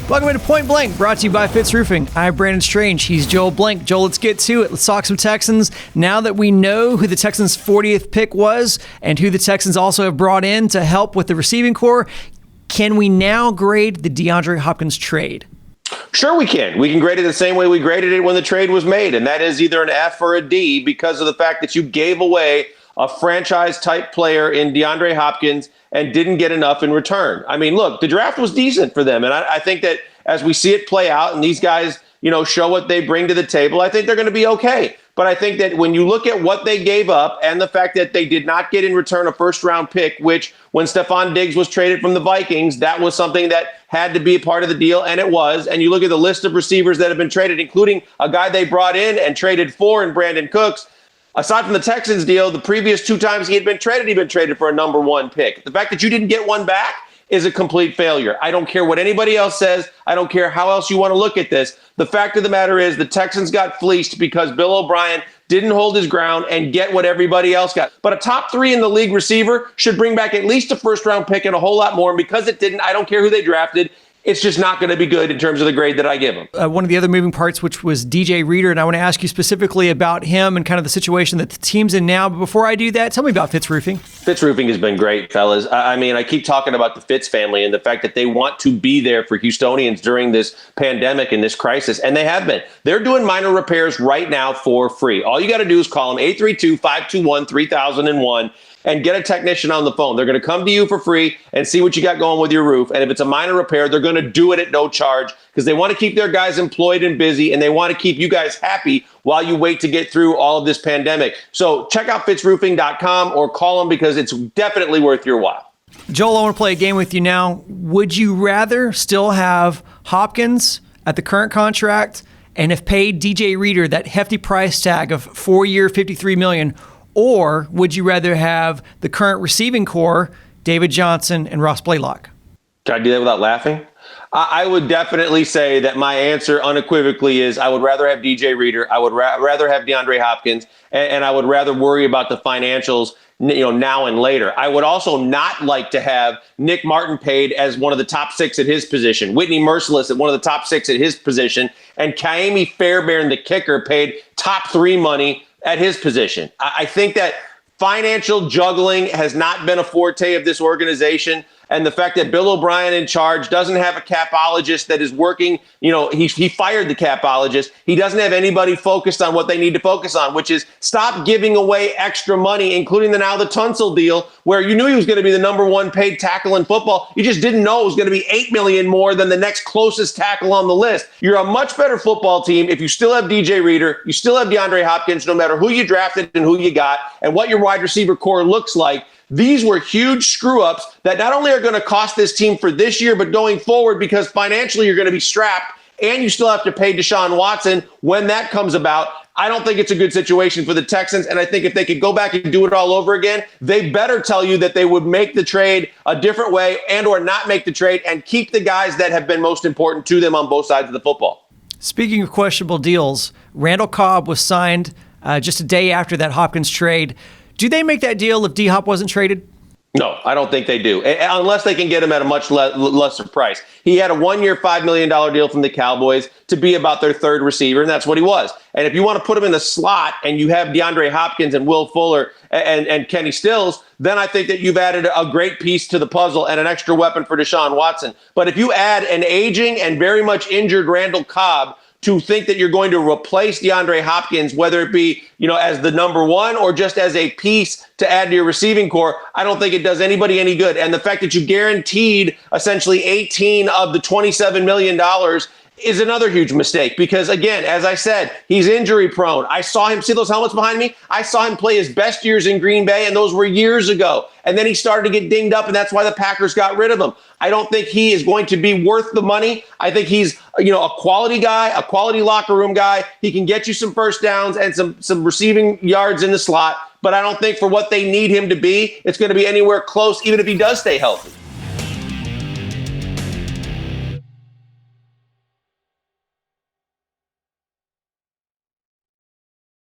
Welcome into Point Blank, brought to you by Fitz Roofing. I'm Brandon Strange. He's Joel Blank. Joel, let's get to it. Let's talk some Texans. Now that we know who the Texans' 40th pick was and who the Texans also have brought in to help with the receiving core, can we now grade the DeAndre Hopkins trade? Sure we can. We can grade it the same way we graded it when the trade was made, and that is either an F or a D because of the fact that you gave away a franchise-type player in DeAndre Hopkins and didn't get enough in return. I mean, look, the draft was decent for them, and I think that as we see it play out and these guys, show what they bring to the table, I think they're going to be okay. But I think that when you look at what they gave up and the fact that they did not get in return a first-round pick, which when Stephon Diggs was traded from the Vikings, that was something that had to be a part of the deal, and it was. And you look at the list of receivers that have been traded, including a guy they brought in and traded for in Brandon Cooks. Aside from the Texans deal, the previous two times he'd been traded for a number one pick. The fact that you didn't get one back is a complete failure. I don't care what anybody else says. I don't care how else you want to look at this. The fact of the matter is the Texans got fleeced because Bill O'Brien didn't hold his ground and get what everybody else got. But a top 3 in the league receiver should bring back at least a first-round pick and a whole lot more. And because it didn't, I don't care who they drafted. It's just not going to be good in terms of the grade that I give him. One of the other moving parts, which was DJ Reader, and I want to ask you specifically about him and kind of the situation that the team's in now. But before I do that, tell me about Fitz Roofing. Fitz Roofing has been great, fellas. I mean, I keep talking about the Fitz family and the fact that they want to be there for Houstonians during this pandemic and this crisis, and they have been. They're doing minor repairs right now for free. All you got to do is call them 832-521-3001. and get a technician on the phone. They're going to come to you for free and see what you got going with your roof. And if it's a minor repair, they're going to do it at no charge because they want to keep their guys employed and busy, and they want to keep you guys happy while you wait to get through all of this pandemic. So check out fitzroofing.com or call them because it's definitely worth your while. Joel, I want to play a game with you now. Would you rather still have Hopkins at the current contract and have paid DJ Reader that hefty price tag of 4-year, $53 million, or would you rather have the current receiving core, David Johnson and Ross Blacklock? Can I do that without laughing? I would definitely say that my answer unequivocally is I would rather have DJ Reader. I would rather have DeAndre Hopkins, and I would rather worry about the financials now and later. I would also not like to have Nick Martin paid as one of the top 6 at his position, Whitney Merciless at one of the top 6 at his position, and Kaimi Fairbairn, the kicker, paid top 3 money at his position. I think that financial juggling has not been a forte of this organization. And the fact that Bill O'Brien in charge doesn't have a capologist that is working, he fired the capologist. He doesn't have anybody focused on what they need to focus on, which is stop giving away extra money, including the Tunsil deal, where you knew he was going to be the number 1 paid tackle in football. You just didn't know it was going to be $8 million more than the next closest tackle on the list. You're a much better football team if you still have DJ Reader, you still have DeAndre Hopkins, no matter who you drafted and who you got, and what your wide receiver core looks like. These were huge screw-ups that not only are going to cost this team for this year, but going forward, because financially you're going to be strapped and you still have to pay Deshaun Watson when that comes about. I don't think it's a good situation for the Texans, and I think if they could go back and do it all over again, they better tell you that they would make the trade a different way and or not make the trade and keep the guys that have been most important to them on both sides of the football. Speaking of questionable deals, Randall Cobb was signed just a day after that Hopkins trade. Do they make that deal if D-Hop wasn't traded? No, I don't think they do, unless they can get him at a much lesser price. He had a 1-year, $5 million deal from the Cowboys to be about their 3rd receiver, and that's what he was. And if you want to put him in the slot and you have DeAndre Hopkins and Will Fuller and Kenny Stills, then I think that you've added a great piece to the puzzle and an extra weapon for Deshaun Watson. But if you add an aging and very much injured Randall Cobb to think that you're going to replace DeAndre Hopkins, whether it be, as the number 1 or just as a piece to add to your receiving core, I don't think it does anybody any good. And the fact that you guaranteed essentially 18 of the $27 million is another huge mistake because, again, as I said, he's injury prone. I saw him, see those helmets behind me? I saw him play his best years in Green Bay, and those were years ago. And then he started to get dinged up, and that's why the Packers got rid of him. I don't think he is going to be worth the money. I think he's, a quality guy, a quality locker room guy. He can get you some first downs and some receiving yards in the slot. But I don't think for what they need him to be, it's going to be anywhere close, even if he does stay healthy.